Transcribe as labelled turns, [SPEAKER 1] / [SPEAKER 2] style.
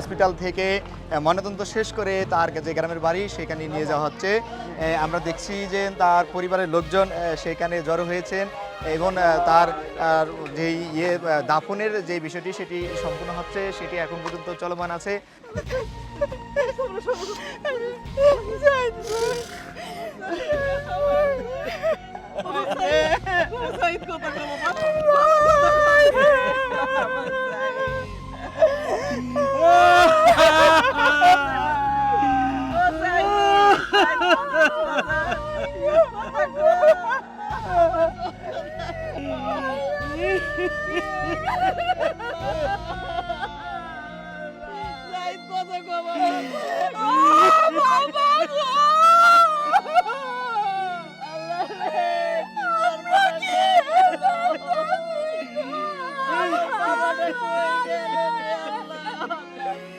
[SPEAKER 1] Hospital থেকে ময়নাতদন্ত শেষ করে তার যে গ্রামের বাড়ি সেখানে নিয়ে যাওয়া হচ্ছে। আমরা দেখছি যে তার পরিবারের লোকজন সেখানে জড়ো হয়েছেন এবং তার যেই দাফনের যে বিষয়টি সেটি সম্পূর্ণ হচ্ছে, সেটি এখন পর্যন্ত চলমান আছে।